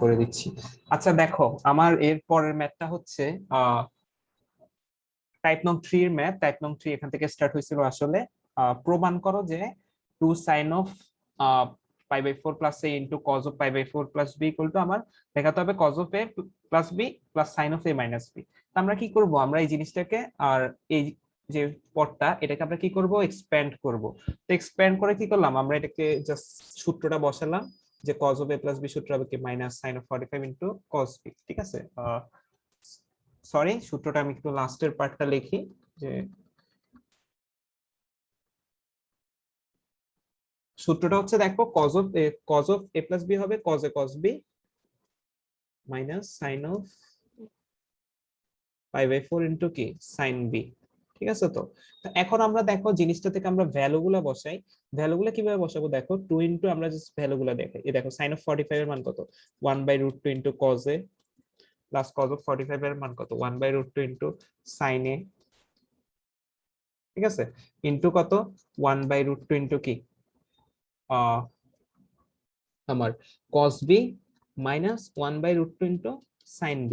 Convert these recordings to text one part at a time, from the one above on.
করে দিচ্ছি। আচ্ছা দেখো, আমার এর পরের ম্যাথটা হচ্ছে টাইপ নং 3 এর ম্যাথ। টাইপ নং 3 এখান থেকে স্টার্ট হয়েছিল আসলে। প্রমাণ করো যে 2 sin of pi by 4 plus a into cos of pi by 4 plus b equal to আমার দেখাতে হবে cos of a plus b plus sin of a minus b। আমরা কি করব, আমরা এই জিনিসটাকে আর এই যে পদটা এটাকে আমরা কি করব, এক্সপ্যান্ড করব। তো এক্সপ্যান্ড করে কি করলাম, আমরা এটাকে জাস্ট সূত্রটা বসালাম যে cos of a plus b সূত্র হবে কি minus sin of 45 into cos b। ঠিক আছে, সরি সূত্রটা আমি একটু লাস্টের পার্টটা লিখি, যে সূত্রটা হচ্ছে দেখো cos of a plus b হবে cos a cos b minus sin of pi by 4 into কি sin b। ঠিক আছে, তো এখন আমরা দেখো জিনিসটা থেকে আমরা ভ্যালুগুলো বসাই। ভ্যালুগুলো কিভাবে বসাবো, দেখো 2 ইনটু আমরা জাস্ট ভ্যালুগুলো দেখাই। এই দেখো sin of 45 এর মান কত, 1/√2 into cos a plus cos of 45 এর মান কত, 1/√2 ইনটু sin a। ঠিক আছে, ইনটু কত, 1/√2 ইনটু কি আমার cos b minus 1/√2 into sin b।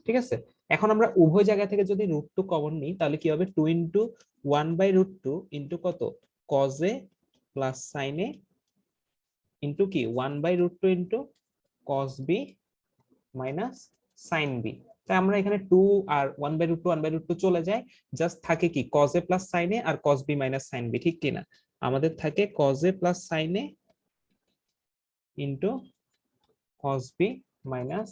ঠিক আছে, এখন আমরা উভয় জায়গা থেকে যদি √2 কমন নিই তাহলে কি হবে, 2 ইনটু 1/√2 ইনটু কত cos a plus sin a into কি 1/√2 into cos b minus sin b। তাই আমরা এখানে 2 আর 1/√2 চলে যায়, জাস্ট থাকে কি cos a plus sin a আর cos b minus sin b। ঠিক কিনা, আমাদের থাকে cos a plus sin a into cos b minus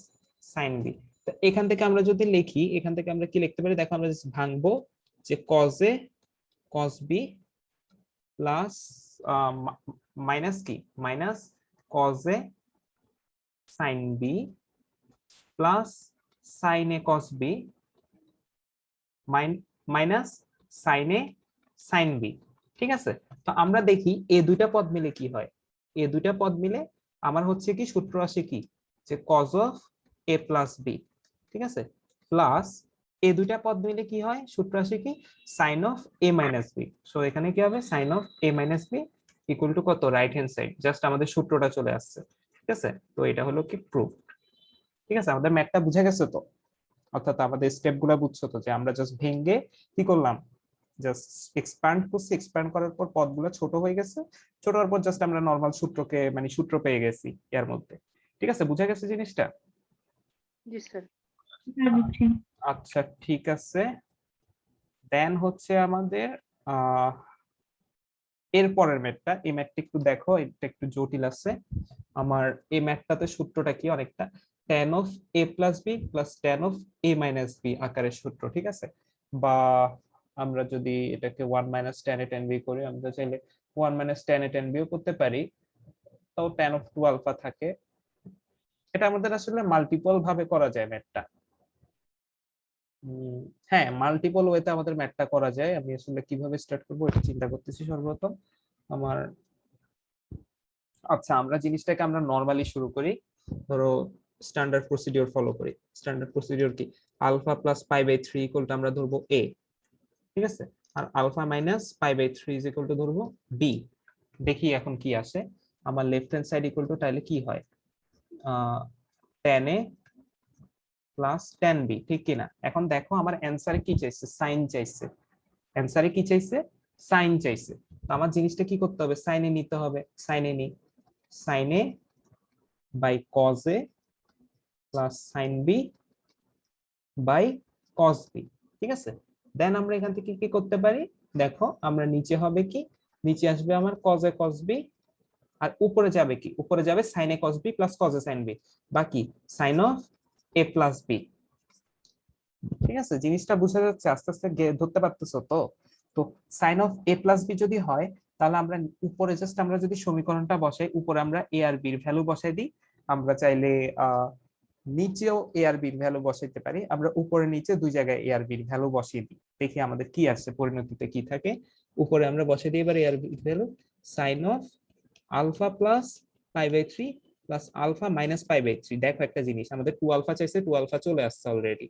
sin b। তো এখান থেকে আমরা যদি লিখি, এখান থেকে আমরা কি লিখতে পারি, দেখো আমরা জাস্ট ভাঙবো যে cos a cos b plus minus কি minus cos a sin b plus sin a cos b minus sin a sin b। ঠিক আছে, তো আমরা দেখি এই দুইটা পদ মিলে কি হয়। এই দুইটা পদ মিলে আমার হচ্ছে কি সূত্র আসে কি, যে cos of a plus b। ঠিক আছে, প্লাস এই দুইটা পদ মিলে কি হয়, সূত্র আসে কি sin of a minus b। So এখানে কি হবে sin of a minus b equal two কত, রাইট হ্যান্ড সাইড, জাস্ট আমাদের সূত্রটা চলে আসছে। ঠিক আছে, তো এটা হলো কি প্রুফ। ঠিক আছে, আমাদের ম্যাথটা বুঝে গেছে তো, অর্থাৎ আমাদের স্টেপ গুলা বুঝছো তো, যে আমরা জাস্ট ভেঙে কি করলাম, জাস্ট এক্সপ্যান্ড করছি, এক্সপ্যান্ড করার পর পদগুলো ছোট হয়ে গেছে, ছোট হওয়ার পর জাস্ট আমরা নরমাল সূত্রকে মানে সূত্র পেয়ে গেছি এর মধ্যে। ঠিক আছে, বুঝা গেছে জিনিসটা? জি স্যার। আচ্ছা ঠিক আছে, দেন হচ্ছে আমাদের এর পরের ম্যাথটা। এই ম্যাথটা একটু দেখো, এটা একটু জটিল আছে। আমার এই ম্যাথটাতে সূত্রটা কি অনেকটা tan of a plus b plus tan of a minus b আকারের সূত্র। ঠিক আছে, বা আমরা যদি এটাকে 1 minus tan a tan b করি, আমরা চাইলে 1 minus tan a tan b ও করতে পারি, তাও tan of 2 alpha থাকে। এটা আমাদের আসলে মাল্টিপল ভাবে করা যায় ম্যাথটা। হ্যাঁ, মাল্টিপল ওয়েতে আমাদের ম্যাথটা করা যায়। আমি আসলে কিভাবে স্টার্ট করবো এটা চিন্তা করতেছি সর্বপ্রথম আমার। আচ্ছা, আমরা জিনিসটাকে আমরা নরমালি শুরু করি, ধরো স্ট্যান্ডার্ড প্রসিডিওর ফলো করি। স্ট্যান্ডার্ড প্রসিডিওর কি, alpha plus pi by 3 equal to আমরা ধরবো a। ঠিক আছে, আর alpha minus pi by 3 is equal to ধরবো b। দেখি এখন কি আসে আমার left hand side equal to, তাহলে কি হয় tan a plus tan b। ঠিক কিনা, এখন দেখো আমার অ্যানসারে কি চাইছে, সাইন চাইছে। অ্যানসারে কি চাইছে, সাইন চাইছে। তো আমার জিনিসটা কি করতে হবে, সাইনে নিতে হবে। সাইনে নি, sin a by cos a plus sin b by cos b। ঠিক আছে, দেন আমরা এখান থেকে কি করতে পারি, দেখো আমরা নিচে হবে কি, নিচে আসবে আমার cos a cos b, আর উপরে যাবে কি, উপরে যাবে sin a cos b plus cos a sin b, বাকি sin of a plus b। ঠিক আছে, জিনিসটা বোঝা যাচ্ছে, আস্তে আস্তে ধরতে পারতেছো তো। তো sin of a plus b যদি হয়, তাহলে আমরা উপরে জাস্ট আমরা যদি সমীকরণটা বসাই, উপরে আমরা a আর b এর ভ্যালু বসাই দিই। আমরা চাইলে নিচেও a আর b এর ভ্যালু বসাইতে পারি। আমরা উপরে নিচে দুই জায়গায় a আর b এর ভ্যালু বসিয়ে দিই, দেখি আমাদের কি আসছে, পরিণতিতে কি থাকে। উপরে আমরা বসাই দিই এবার a আর b এর value, sin of alpha plus pi by 3 plus alpha minus pi by 3। দেখো একটা জিনিস, আমাদের 2 আলফা চাইছে, 2 আলফা চলে আসছে অলরেডি।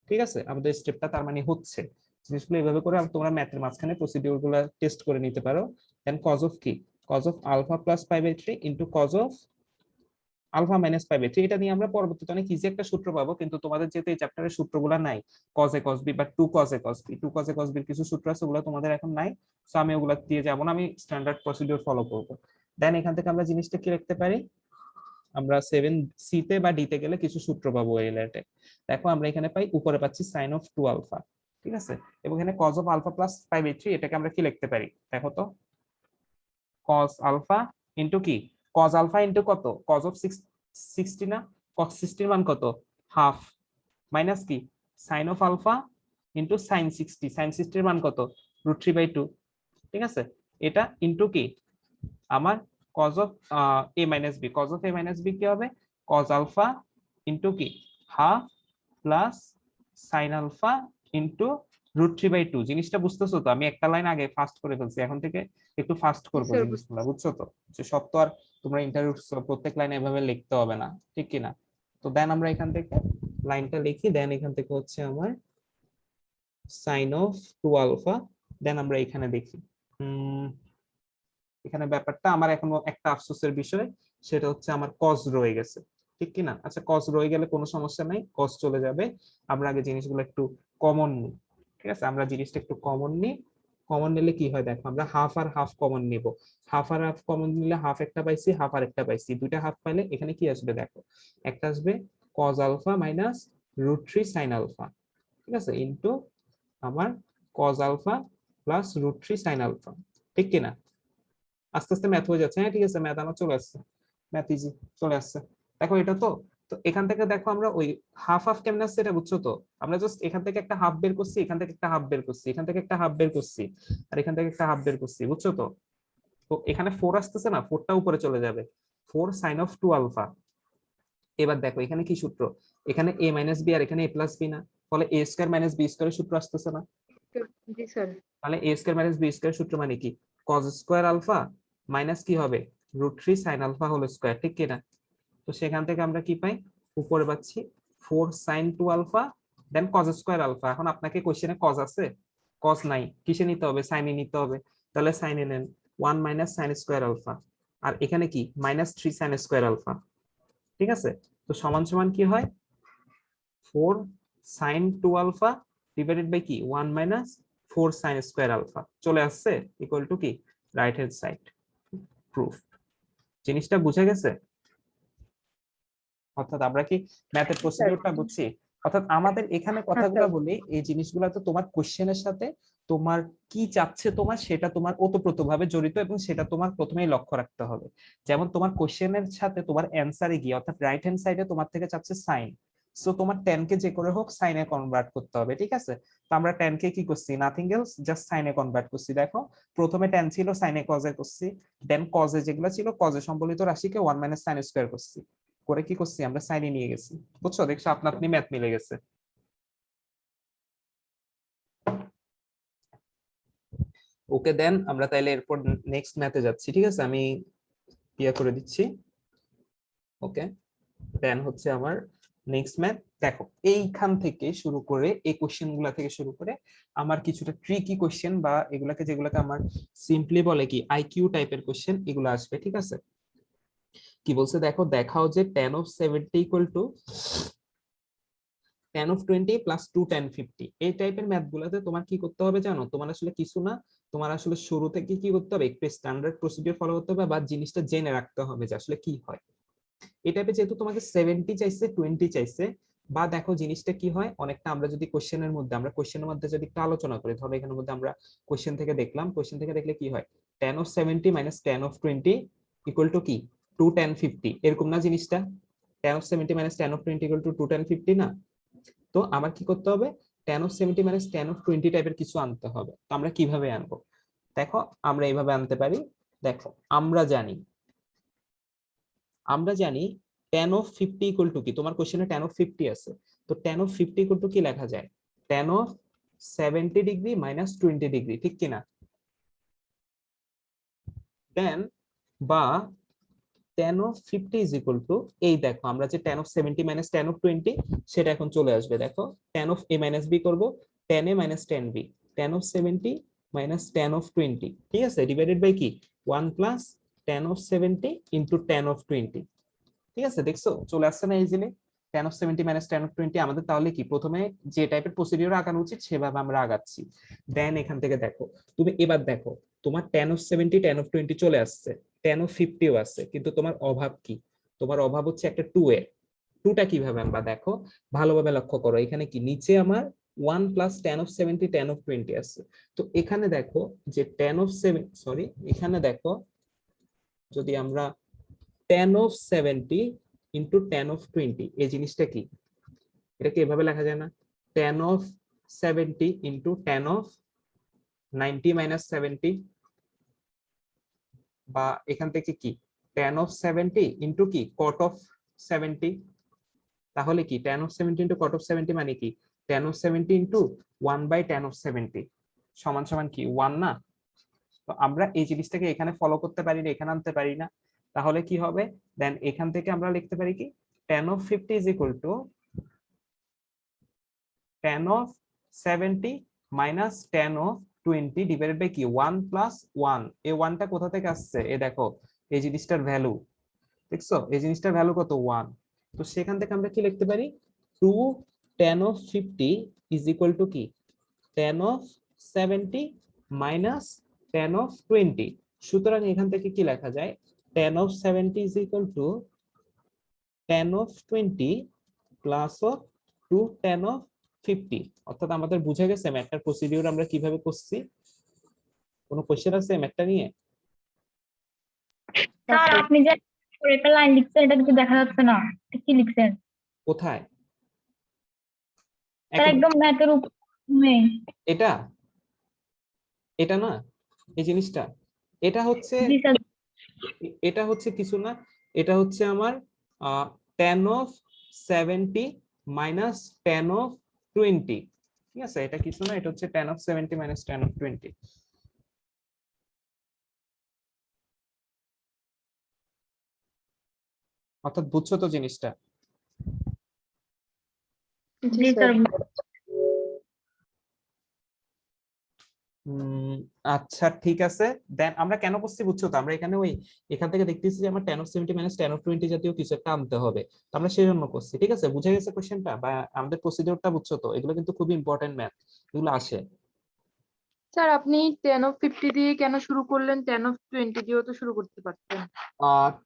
ঠিক আছে, আমাদের স্টেপটা তার মানে হচ্ছে। জিনিসগুলো এইভাবে করে তোমরা ম্যাথের মাঝখানে প্রসিডিউর গুলো টেস্ট করে নিতে পারো। দেন cos of কি, cos of alpha plus pi by 3 into cos of alpha minus pi by 3 এটা নিয়ে আমরা পরবর্তীতে অনেক ইজি একটা সূত্র পাবো, কিন্তু তোমাদের যেহেতু এই চ্যাপ্টারের সূত্রগুলো নাই, cos a cos b বা 2 cos a cos b 2 cos a cos b এর কিছু সূত্র আছে, ওগুলো তোমাদের এখন নাই, সো আমি ওগুলা দিয়ে যাব না, আমি স্ট্যান্ডার্ড প্রসিডিউর ফলো করব। দেন এখান থেকে আমরা জিনিসটা কি লিখতে পারি, আমরা 7c তে বা d তে গেলে কিছু সূত্র পাবো এই রিলেটেড। দেখো আমরা এখানে পাই, উপরে পাচ্ছি sin of 2 আলফা, ঠিক আছে, এবং এখানে cos of alpha plus pi by 3, এটাকে আমরা কি লিখতে পারি দেখো তো, cos alpha ইনটু কি, cos alpha ইনটু কত, cos of 60 না, cos 60 এর মান কত, হাফ, মাইনাস কি sin of alpha into sin 60, sin 60 এর মান কত, √3/2, ঠিক আছে, এটা ইনটু কি আমার cos of a minus b, cos of a minus b কি হবে, cos alpha ইনটু কি half plus sin alpha into √3/2। জিনিসটা বুঝতেছো তো, আমি একটা লাইন আগে ফাস্ট করে ফেলছি, এখন থেকে একটু ফাস্ট করবো স্যার জিনিসগুলো, বুঝছো তো, যে সব তো আর তোমরা ইন্টারভিউ প্রত্যেক লাইনে এভাবে লিখতে হবে না, ঠিক কি না। তো দেন আমরা এখান থেকে লাইনটা লিখি, দেন এখান থেকে হচ্ছে আমার sin of 2 আলফা, দেন আমরা এখানে দেখি এখানে ব্যাপারটা আমার এখনো একটা আফসোসের বিষয়, সেটা হচ্ছে আমার cos রয়ে গেছে, ঠিক কি না। আচ্ছা cos রয়ে গেলে কোনো সমস্যা নাই, cos চলে যাবে, আমরা আগে জিনিসগুলো একটু কমন নিই, ঠিক আছে, আমরা জিনিসটা একটু কমন নিই। কমন নিলে কি হয় দেখো, আমরা হাফ আর হাফ কমন নিব, হাফ আর হাফ কমন নিলে হাফ একটা পাইছি, হাফ আর একটা পাইছি, দুইটা হাফ পাইলে এখানে কি আসবে দেখো, একটা আসবে cos alpha minus √3 sin alpha, ঠিক আছে, ইনটু আমার cos alpha plus √3 sin alpha, ঠিক কি না। আস্তে আস্তে ম্যাথ হয়ে যাচ্ছে, হ্যাঁ ঠিক আছে, ম্যাথ আমার চলে আসছে, ম্যাথ ইজি চলে আসছে। দেখো এটা তো, তো এখান থেকে দেখো আমরা ওই হাফ হাফ কেমন আসছে এটা বুঝছো তো, আমরা জাস্ট এখান থেকে একটা হাফ বের করছি, এখান থেকে একটা হাফ বের করছি, এখান থেকে একটা হাফ বের করছি, আর এখান থেকে একটা হাফ বের করছি, বুঝছো তো। তো এখানে 4 আসতেছে না, 4টা উপরে চলে যাবে, 4 sin of 2 আলফা। এবার দেখো এখানে কি সূত্র, এখানে a মাইনাস বি আর এখানে a প্লাস বি না, ফলে a স্কয়ার মাইনাস বি স্কয়ারের সূত্র আসতেছে না, জি স্যার। তাহলে a square minus b square সূত্র মানে কি, cos স্কয়ার আলফা মাইনাস কি হবে √3 sin আলফা হোল স্কয়ার, ঠিক কি না। তো সেখান থেকে আমরা কি পাই, উপরে পাচ্ছি 4 sin 2 আলফা, দেন cos স্কয়ার আলফা। এখন আপনাকে কোশ্চেনে cos আছে, cos নাই, কিসে নিতে হবে, sin এ নিতে হবে, তাহলে sin এ নেন 1 মাইনাস sin স্কয়ার আলফা, আর এখানে কি -3 sin স্কয়ার আলফা, ঠিক আছে। তো সমান সমান কি হয়, 4 sin 2 আলফা ডিভাইডেড বাই কি 1 মাইনাস 4 sin স্কয়ার আলফা, চলে আসছে ইকুয়াল টু কি রাইট হ্যান্ড সাইড প্রুফ। জিনিসটা বুঝে গেছে, অর্থাৎ আমরা কি ম্যাথের প্রসিডিউরটা বুঝছি। অর্থাৎ আমাদের এখানে হ্যাঁ কথাগুলো স্যার। বলি, এই জিনিসগুলো তো তোমার কোশ্চেনের সাথে তোমার কি চাচ্ছে তোমার, সেটা তোমার ওতপ্রোতভাবে জড়িত, এবং সেটা তোমার প্রথমেই লক্ষ্য রাখতে হবে। যেমন তোমার কোশ্চেনের সাথে তোমার অ্যান্সারে গিয়ে, অর্থাৎ রাইট হ্যান্ড সাইডে তোমার থেকে চাচ্ছে সাইন, সো তোমার 10 কে যে করে হোক সাইনে কনভার্ট করতে হবে, ঠিক আছে। তো আমরা 10 কে কি করছি, নাথিং এলস, জাস্ট সাইনে কনভার্ট করছি। দেখো প্রথমে 10 ছিল, সাইনে কজে করছি, দেন কজে যেগুলো ছিল কজে সম্বলিত রাশিকে 1 মাইনাস সাইন স্কয়ার করছি, করে কি করছি আমরা সাইনে নিয়ে গেছি, বুঝছো, দেখছো আপনা আপনি ম্যাথ মিলে গেছে। ওকে, দেন আমরা তাইলে এরপর নেক্সট ম্যাথে যাচ্ছি, ঠিক আছে, আমি ইয়া করে দিচ্ছি। ওকে, দেন হচ্ছে আমার নেক্সট ম্যাথ। দেখো এইখান থেকে শুরু করে, এই কোশ্চেন গুলা থেকে শুরু করে আমার কিছুটা ট্রিকি কোশ্চেন, বা এগুলাকে যেগুলাকে আমার সিম্পলি বলে কি আইকিউ টাইপের কোশ্চেন, এগুলো আসবে, ঠিক আছে। কি বলছে দেখো, দেখাও যে tan of 70 equal to tan of 20 plus 2 tan 50। এই টাইপের ম্যাথ গুলাতে তোমার কি করতে হবে জানো, তোমার আসলে কিছু না, তোমার আসলে শুরু থেকে কি করতে হবে, একটু স্ট্যান্ডার্ড প্রসিডিউর ফলো করতে হবে, বা জিনিসটা জেনে রাখতে হবে যে আসলে কি হয়। এই টাইপে যেহেতু তোমাকে 70 চাইছে, 20 চাইছে, বা দেখো জিনিসটা কি হয় অনেকটা, আমরা যদি কোশ্চেনের মধ্যে, আমরা কোশ্চেনের মধ্যে যদি একটু আলোচনা করি, ধরো এখানের মধ্যে আমরা কোশ্চেন থেকে দেখলাম, কোশ্চেন থেকে দেখলে কি হয়, tan of 70 minus tan of 20 equal to কি 2 tan 50, এরকম না জিনিসটা, tan of 70 minus tan of 20 equal to 2 tan 50 না। তো আমার কি করতে হবে, tan of 70 minus tan of 20 টাইপের কিছু আনতে হবে। তো আমরা কিভাবে আনবো, দেখো আমরা এইভাবে আনতে পারি। দেখো আমরা জানি tan of 50 ইকুয়াল টু কি, তোমার কোশ্চেনে tan of 50 আছে, তো tan of 50 ইকুয়াল টু কি লেখা যায়, tan of 70 degree minus 20 degree, ঠিক কি না। দেন বা tan of 50 is equal two, এই দেখো আমরা যে tan of 70 minus tan of 20 সেটা এখন চলে আসবে, দেখো tan of a minus b করব, tan a minus tan b, tan of 70 minus tan of 20, ঠিক আছে, ডিভাইডেড বাই কি 1 plus tan of 70 into tan of 20, ঠিক আছে, দেখছো চলে আসছে না easily. tan of 70 minus tan of 20 আমাদের তাহলে কি প্রথমে যে টাইপের প্রসিডিউর আগানো উচিত সেভাবে আমরা আগাচ্ছি। দেন এখান থেকে দেখো, তুমি এবার দেখো তোমার tan of 70 tan of 20 চলে আসছে, tan of 50 ও আছে, কিন্তু তোমার অভাব কি? তোমার অভাব হচ্ছে একটা 2 এর। 2টা কিভাবে আমরা দেখো, ভালোভাবে লক্ষ্য করো, এখানে কি নিচে আমার 1 plus tan of 70 tan of 20 আছে। তো এখানে দেখো যে tan of 7, সরি এখানে দেখো যদি আমরা tan of 70 into tan of 20, এই জিনিসটা কি? এটাকে এভাবে লেখা যায় না, tan of 70 into tan of 90 minus 70, বা এখান থেকে কি tan of 70 ইন্টু কি cot of 70। তাহলে কি tan of 70 into cot of 70 মানে কি tan of 70 into 1 by tan of 70 সমান সমান কি 1 না? তো আমরা এই জিনিসটাকে এখানে ফলো করতে পারি না, এখানে আনতে পারি না। তাহলে কি হবে, দেন এখান থেকে আমরা লিখতে পারি কি tan of 50 is equal to tan of 70 minus tan of 20 divided by কি 1 plus 1। এই 1টা কোথা থেকে আসছে, এই দেখো এই জিনিসটার ভ্যালু, দেখছো এই জিনিসটার ভ্যালু কত 1। তো সেখান থেকে আমরা কি লিখতে পারি 2 tan of 50 is equal to কি tan of 70 minus tan of 20। সুতরাং এখান থেকে কি লেখা যায় tan of 70 is equal to tan of 20 plus of 2 tan of 50। অর্থাৎ আমাদের বুঝে গেছে ম্যাথটার প্রসিডিউর আমরা কিভাবে করছি। কোনো কোশ্চেন আছে ম্যাথটা নিয়ে? স্যার আপনি যে একটা লাইন লিখছেন এটা কিছু দেখা যাচ্ছে না, এটা কি লিখছেন? কোথায়? স্যার একদম ম্যাথের উপরে। এটা এটা না, এই জিনিসটা এটা হচ্ছে, জি স্যার। এটা হচ্ছে কিছু না, এটা হচ্ছে আমার tan of 70 minus tan of 20। ঠিক আছে, এটা কিছু না, এটা হচ্ছে tan of 70 minus tan of 20। অর্থাৎ বুঝছো তো জিনিসটা? জি স্যার। আচ্ছা ঠিক আছে, দেন আমরা কেন করছি বুঝছো তো, আমরা এখানে ওই এখান থেকে দেখতেছি যে আমার tan of 70 minus tan of 20 জাতীয় কিছু একটা আনতে হবে, তো আমরা সেই জন্য করছি। ঠিক আছে, বুঝে গেছে কোশ্চেনটা বা আমাদের প্রসিডিউরটা বুঝছো তো? এগুলো কিন্তু খুবই ইম্পর্টেন্ট ম্যাথ, এগুলো আসে। স্যার আপনি 10 of 50 দিয়ে কেন শুরু করলেন? 10 of 20 দিয়েও তো শুরু করতে পারতেন।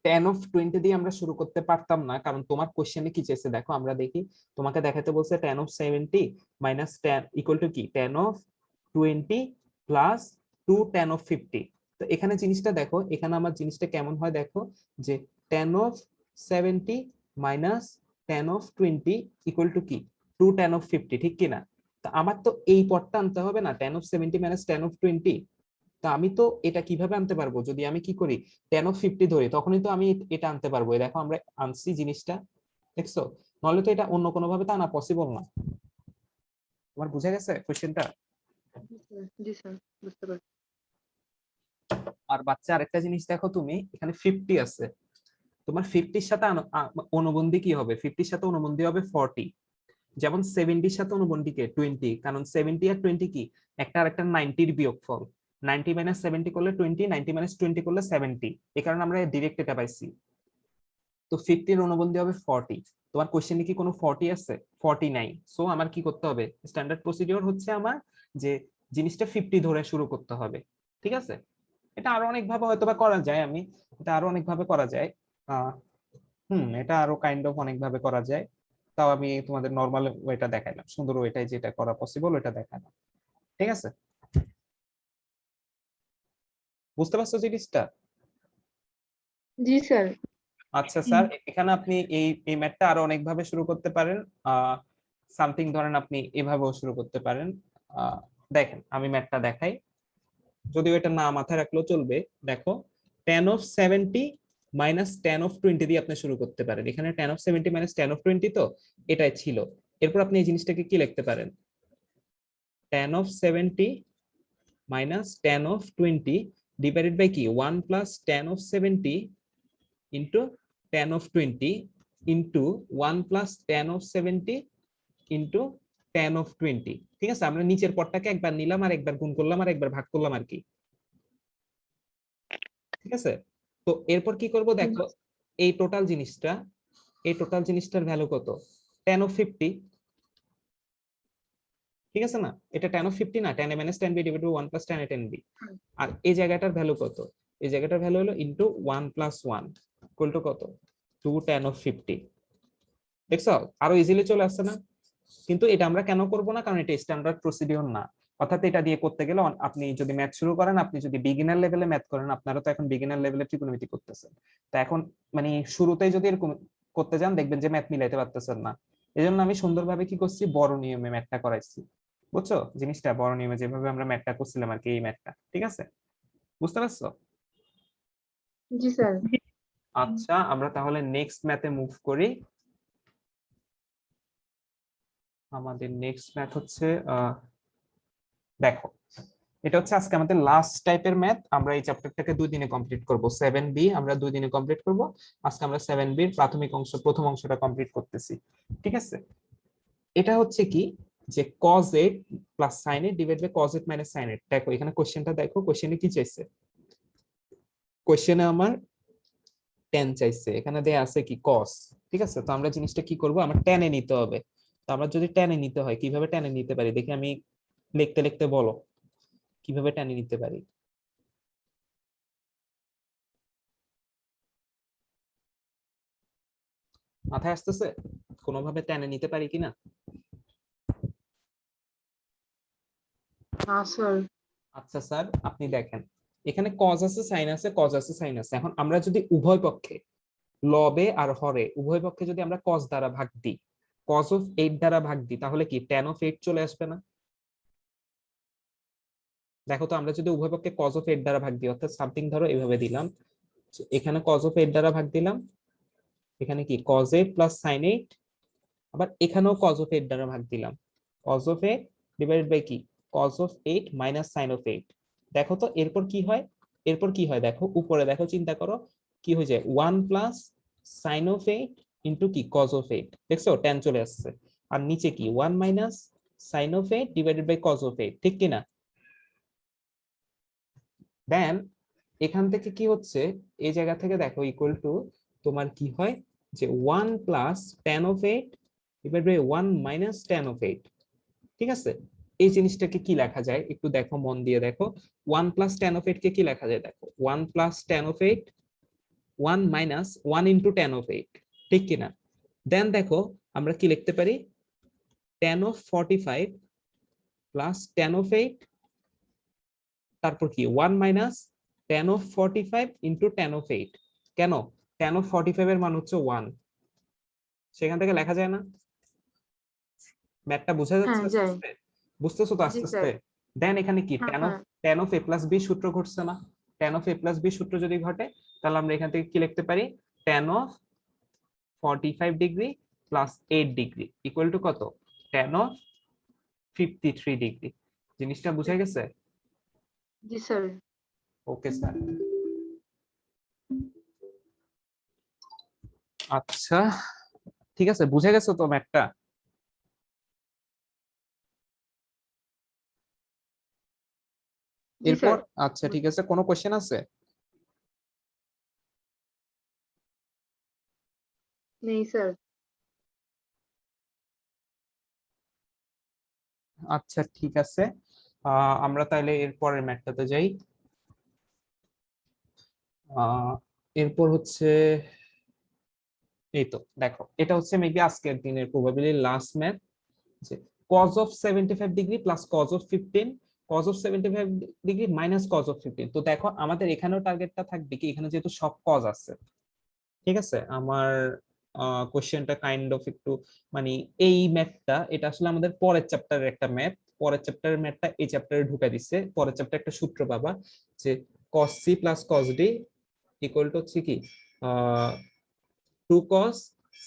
10 of 20 দিয়ে আমরা শুরু করতে পারতাম না, কারণ তোমার কোশ্চেনে কি চেয়েছে দেখো, আমরা দেখি তোমাকে দেখাতে বলছে tan of 70 minus tan equal to কি tan of 20 plus 2 tan of 50। তো এখানে জিনিসটা দেখো, এখানে আমার জিনিসটা কেমন হয় দেখো, যে tan of 70 minus tan of 20 equal to কি 2 tan of 50, ঠিক কি না? তো আমার তো এই পদটা আনতে হবে না, tan of 70 minus tan of 20। তো আমি তো এটা কিভাবে আনতে পারবো, যদি আমি কি করি tan of 50 ধরি, তখনই তো আমি এটা আনতে পারবো। এই দেখো আমরা আনছি জিনিসটা, দেখছো? নাহলে তো এটা অন্য কোনো ভাবে তা আনা পসিবল না। তোমার বুঝে গেছে কোশ্চেনটা? জি স্যার, বুঝতে পারছি। আর বাচ্চা আরেকটা জিনিস দেখো, তুমি এখানে 50 আছে, তোমার 50 এর সাথে অনুবন্ধী কি হবে, 50 এর সাথে অনুবন্ধী হবে 40। যেমন 70 এর সাথে অনুবন্ধী কে 20, কারণ 70 আর 20 কি একটা আরেকটা 90 এর বিয়োগফল। 90 মাইনাস 70 করলে 20, 90 মাইনাস 20 করলে 70, এই কারণে আমরা ডিরেক্ট এটা পাইছি। তো 50 এর অনুবন্ধী হবে 40। তোমার কোশ্চেনে কি কোনো 40 আছে? 40 নাই। সো আমার কি করতে হবে, স্ট্যান্ডার্ড প্রসিডিওর হচ্ছে আমার যে জিনিসটা 50 ধরে শুরু করতে হবে। ঠিক আছে, এটা আরো অনেক ভাবে হয়তো বা করা যায়, আমি এটা আরো অনেক ভাবে করা যায়। আহ এটা আরো কাইন্ড অফ অনেক ভাবে করা যায়। তাও আমি তোমাদের নরমাল ওয়েটা দেখাইলাম, সুন্দর ওয়েটাই যেটা করা পসিবল ওটা দেখালাম। ঠিক আছে, বুঝতে পারছো জিনিসটা? জি স্যার। আচ্ছা স্যার, এখানে আপনি এই এই ম্যাথটা আরো অনেক ভাবে শুরু করতে পারেন। সামথিং ধরেন আপনি এভাবেও শুরু করতে পারেন। দেখেন আমি ম্যাথটা দেখাই, যদিও এটা না মাথায় রাখলেও চলবে। দেখো tan of 70 minus tan of 20 দিয়ে আপনি শুরু করতে পারেন। এখানে tan of 70 minus tan of 20 তো এটাই ছিল। এরপর আপনি এই জিনিসটাকে কি লিখতে পারেন, tan of 70 minus tan of 20 divided by কি 1 plus tan of 70 into tan of 20 into 1 plus tan of 70 into tan of 20। ঠিক আছে, আমরা নিচের পদটাকে একবার নিলাম আর একবার গুণ করলাম আর একবার ভাগ করলাম আর কি। ঠিক আছে, তো এরপর কি করব দেখো, এই টোটাল জিনিসটা এই টোটাল জিনিসটার ভ্যালু কত, 10/50, ঠিক আছে না? এটা 10/50 না, 10a - 10b / 1 + 10a 10b। আর এই জায়গাটার ভ্যালু কত, এই জায়গাটার ভ্যালু হলো ইনটু 1 + 1 ইকুয়াল টু কত, 2 10/50। দেখছো আরো ইজিলি চলে আসছে না? কিন্তু এটা আমরা কেন করব না, কারণ এটা স্ট্যান্ডার্ড প্রসিডিওর না। অর্থাৎ এটা দিয়ে করতে গেলে আপনি যদি ম্যাথ শুরু করেন, আপনি যদি বিগিনার লেভেলে ম্যাথ করেন, আপনারা তো এখন বিগিনার লেভেলে ত্রিকোণমিতি করতেছেন, তা এখন মানে শুরুতেই যদি এরকম করতে যান দেখবেন যে ম্যাথ মিলাইতে পারতেছেন না। এজন্য আমি সুন্দরভাবে কি করছি, বড় নিয়মে ম্যাথটা করাইছি। বুঝছো জিনিসটা, বড় নিয়মে যেভাবে আমরা ম্যাথটা করছিলাম আর কি, এই ম্যাথটা, ঠিক আছে? বুঝতে পারছো? জি স্যার। আচ্ছা আমরা তাহলে নেক্সট ম্যাথে মুভ করি। আমাদের নেক্সট ম্যাথ হচ্ছে দেখো, এটা হচ্ছে আজকে আমাদের লাস্ট টাইপের ম্যাথ। আমরা এই চ্যাপ্টারটাকে 2 দিনে কমপ্লিট করব, 7b আমরা 2 দিনে কমপ্লিট করব। আজকে আমরা 7b এর প্রাথমিক অংশ, প্রথম অংশটা কমপ্লিট করতেছি, ঠিক আছে? এটা হচ্ছে কি, যে cos 8 plus sin 8 divide by cos 8 minus sin 8। দেখো এখানে কোশ্চেনটা দেখো, কোশ্চেনে কি চাইছে, কোশ্চেনে আমার tan চাইছে, এখানে দেয়া আছে কি cos, ঠিক আছে? তো আমরা জিনিসটা কি করব, আমার tan এ নিতে হবে। তো আমরা যদি tan এ নিতে হয়, কিভাবে tan এ নিতে পারি দেখি, আমি লিখতে লিখতে বলো কিভাবে tan এ নিতে পারি। মাথায় আসতেছে কোনোভাবে টেনে নিতে পারি কিনা? হ্যাঁ স্যার। আচ্ছা স্যার আপনি দেখেন, এখানে কজ আছে, সাইন আছে, কজ আছে, সাইন আছে। এখন আমরা যদি উভয় পক্ষে, লবে আর হরে উভয় পক্ষে যদি আমরা কজ দ্বারা ভাগ দিই, কজ অফ 8 দ্বারা ভাগ দিই, তাহলে কি tan অফ 8 চলে আসবে না? দেখো তো, আমরা যদি উভয় পক্ষে কজ অফ 8 দ্বারা ভাগ দিই, অর্থাৎ সামথিং ধরো এভাবে দিলাম, এখানে কজ অফ 8 দ্বারা ভাগ দিলাম, এখানে কি cos 8 প্লাস sin 8, আবার এখানেও cos অফ 8 দ্বারা ভাগ দিলাম, cos অফ 8 ডিভাইডেড বাই কি, cos of 8 minus sin of 8। দেখো তো এরপর কি হয়, এরপর কি হয় দেখো, উপরে দেখো, চিন্তা করো কি হয়ে যায়, 1 প্লাস sin অফ 8 ইনটু কি cos অফ 8, দেখছো tan চলে আসছে। আর নিচে কি 1 minus sin of 8 divided by cos of 8, ঠিক কি না? দেন এখান থেকে কি হচ্ছে, এই জায়গা থেকে দেখো ইকুয়াল টু তোমার কি হয়, যে 1 plus tan of 8 divide by 1 minus tan of 8, ঠিক আছে? এই জিনিসটাকে কি লেখা যায় একটু দেখো, মন দিয়ে দেখো। 1 প্লাস tan অফ 8 কে কি লেখা যায় দেখো, 1 plus tan of 8, 1 minus 1 into tan of 8, ঠিক কি না? দেন দেখো আমরা কি লিখতে পারি, tan of 45 plus tan of 8, তারপর কি 1 minus tan of 45 into tan of 8। কেন, tan অফ 45 এর মান হচ্ছে 1, সেখান থেকে লেখা যায় না? ম্যাথটা বোঝা যাচ্ছে হ্যাঁ আস্তে যাই। আস্তে? বুঝতেছো তো জি আস্তে আস্তে? স্যার। দেন এখানে কি হ্যাঁ tan অফ হ্যাঁ। a প্লাস b সূত্র ঘটছে না? tan of a plus b সূত্র যদি ঘটে, তাহলে আমরা এখান থেকে কি লিখতে পারি, tan of 45 degree plus 8 degree equal to কত, tan অফ 53 ডিগ্রি। জিনিসটা বুঝা গেছে? জি স্যার। Okay sir. আচ্ছা ঠিক আছে, বুঝে গেছো তো ম্যাথটা? জি এরপর স্যার। আচ্ছা ঠিক আছে, কোনো কোশ্চেন আছে? নেই স্যার। আচ্ছা ঠিক আছে, আমরা তাহলে এর পরের ম্যাথটাতে যাই। এরপর হচ্ছে এই তো দেখো, এটা হচ্ছে মেবি আজকের দিনের প্রবাবলি লাস্ট ম্যাথ, যে cos of 75 degree plus cos of 15, cos of 75 degree minus cos of 15। তো দেখো আমাদের এখানেও টার্গেটটা থাকবে কি, এখানে যেহেতু সব cos আছে, ঠিক আছে? আমার কোশ্চেনটা কাইন্ড অফ একটু মানে, এই ম্যাথটা এটা আসলে আমাদের পরের চ্যাপ্টারের একটা ম্যাথ, পরের চ্যাপ্টারের ম্যাথটা এই চ্যাপ্টারে ঢুকাই দিচ্ছে। পরের চ্যাপ্টারে একটা সূত্র পাবা, যে cos c plus cos d equal to হচ্ছে কি 2 cos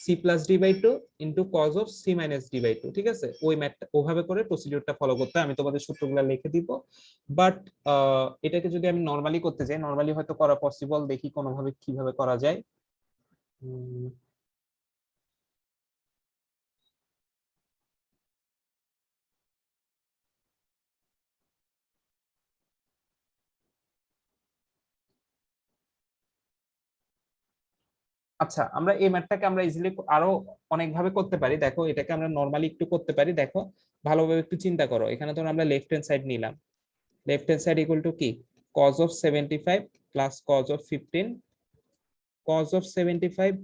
c plus d by 2 into cos of c minus d by 2, ঠিক আছে? ওই ম্যাথটা ওভাবে করে প্রসিডিউরটা ফলো করতে হয়। আমি তোমাদের সূত্রগুলো লিখে দিব, বাট এটাকে যদি আমি নরমালি করতে যাই, নরমালি হয়তো করা পসিবল, দেখি কোনোভাবে কিভাবে করা যায়। আচ্ছা আমরা এই ম্যাথটাকে আমরা ইজিলি আরো অনেক ভাবে করতে পারি। দেখো এটাকে আমরা নরমালি একটু করতে পারি। দেখো ভালোভাবে একটু চিন্তা করো। এখানে ধরো আমরা লেফট হ্যান্ড সাইড নিলাম। Left hand side equal two কি cos of 75 plus cos of 15 cos of 75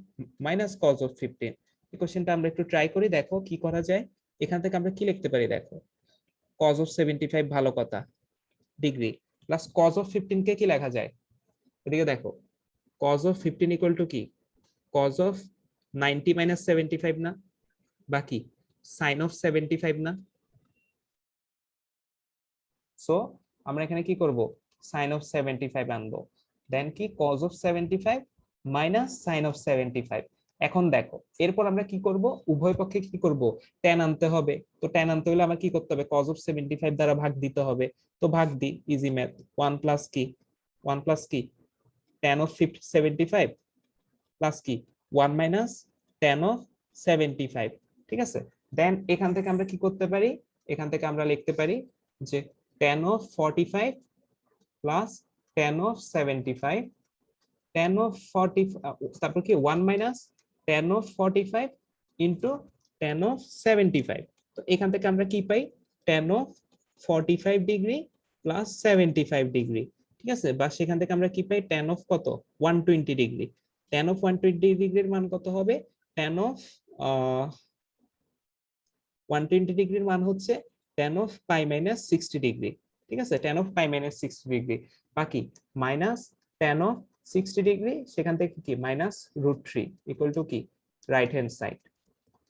minus cos of 15। এই কোশ্চেনটা আমরা একটু ট্রাই করি, দেখো কি করা যায়। এখান থেকে আমরা কি লিখতে পারি, দেখো cos of 75 ভালো কথা ডিগ্রি প্লাস cos of 15 কে কি লেখা যায়, এদিকে দেখো cos of 15 ইকুয়াল টু কি cos of 90 মাইনাস 75 না, বাকি sin of 75 না। সো আমরা এখানে কি করব, sin of 75 আনবো, দেন কি cos of 75 minus sin of 75। এখন দেখো এরপর আমরা কি করব, উভয় পক্ষে কি করব, tan আনতে হবে। তো tan আনতে হলে আমার কি করতে হবে, cos of 75 দ্বারা ভাগ দিতে হবে। তো ভাগ দি, ইজি ম্যাথ, 1 প্লাস কি 1 প্লাস কি tan of 75 প্লাস কি 1 মাইনাস tan of 75। ঠিক আছে, দেন এখান থেকে আমরা কি করতে পারি, এখান থেকে আমরা লিখতে পারি যে tan of 45 plus tan of 75, tan of 40 তারপর কি 1 minus tan of 45 into tan of 75। তো এখান থেকে আমরা কি পাই, tan of 45 degree plus 75 degree. ঠিক আছে, বা সেখান থেকে আমরা কি পাই, tan of কত 120 ডিগ্রি। tan of 120 ডিগ্রির মান কত হবে, tan of 120 ডিগ্রির মান হচ্ছে tan of pi minus 60 degree. ঠিক আছে, tan of pi minus 60 degree, বাকি মাইনাস tan of 60 ডিগ্রি, সেখান থেকে কি মাইনাস √3 ইকুয়াল টু কি রাইট হ্যান্ড সাইড।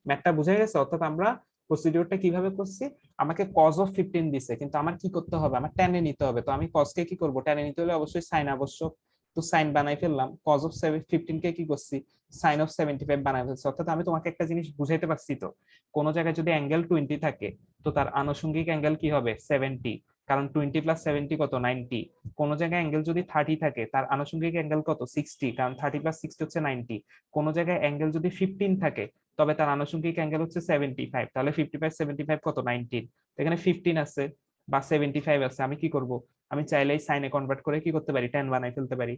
ম্যাথটা বুঝা গেছে? অর্থাৎ আমরা প্রসিডিউরটা কিভাবে করছি, আমাকে cos of 15 দিছে, কিন্তু আমার কি করতে হবে, আমার tan এ নিতে হবে। তো আমি cos কে কি করব, tan এ নিতে হলে অবশ্যই sin আবশ্যক। তো sin বানাই ফেললাম, cos of 15 কে কি করছি, sin of 75 বানাই ফেলছি। অর্থাৎ আমি তোমাকে একটা জিনিস বুঝাইতে পারছি তো, কোন জায়গায় যদি অ্যাঙ্গেল 20 থাকে তো তার আনুষঙ্গিক অ্যাঙ্গেল কি হবে 70, কারণ 20 প্লাস 70 কত 90। কোন জায়গায় অ্যাঙ্গেল যদি 30 থাকে তার আনুষঙ্গিক অ্যাঙ্গেল কত 60, কারণ 30 প্লাস 60 হচ্ছে 90। কোন জায়গায় অ্যাঙ্গেল যদি 15 থাকে তবে তার আনুষঙ্গিক অ্যাঙ্গেল হচ্ছে 75, তাহলে 55 75 কত 19। এখানে 15 আছে বা 75 আছে, আমি কি করব, আমি চাইলেই সাইনে কনভার্ট করে কি করতে পারি, tan বানাই ফেলতে পারি।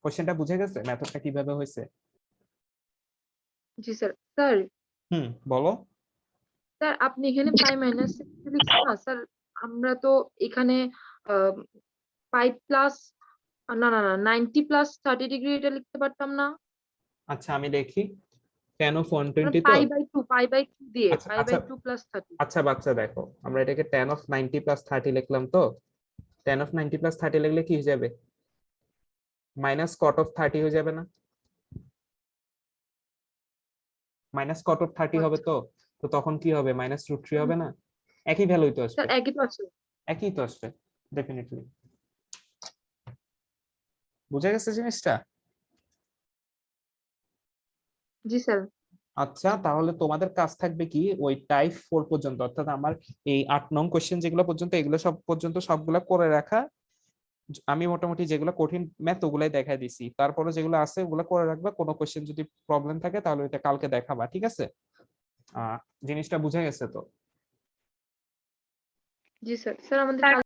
কোশ্চেনটা বুঝে গেছে মেথডটা কিভাবে হয়েছে? জি স্যার। স্যার বলো। স্যার আপনি এখানে পাই মাইনাস লিখছেন না স্যার, আমরা তো এখানে পাই প্লাস না না না 90 প্লাস 30 ডিগ্রি এটা লিখতে পারতাম না? আচ্ছা আমি দেখি, tan of 120 তো পাই বাই টু দিয়ে আচ্ছা পাই বাই আচ্ছা টু প্লাস 30। আচ্ছা বাচ্চা দেখো, আমরা এটাকে tan of 90 প্লাস 30 লিখলাম। তো tan of 90 প্লাস 30 লিখলে কি হয়ে যাবে, মাইনাস cot of 30 হয়ে যাবে না, মাইনাস cot of 30 হবে। তো তো তখন কি হবে, মাইনাস √3 হবে না, একই ভ্যালুই তো আসবে, স্যার একই তো আছে। একই তো আসবে ডেফিনেটলি। বুঝা গেছে জিনিসটা? জি স্যার। আচ্ছা তাহলে তোমাদের কাজ থাকবে কি, ওই টাইপ 4 পর্যন্ত, অর্থাৎ আমার এই 8 নং কোশ্চেন যেগুলো পর্যন্ত, এগুলো সব পর্যন্ত সবগুলা করে রাখা। আমি মোটামুটি যেগুলো কঠিন ম্যাথ ওগুলাই দেখাই দিছি, তারপরে যেগুলো আছে ওগুলো করে রাখবা। কোনো কোশ্চেন যদি প্রবলেম থাকে তাহলে ওইটা কালকে দেখাবা, ঠিক আছে? জিনিসটা বুঝা গেছে তো? জি স্যার। স্যার আমাদের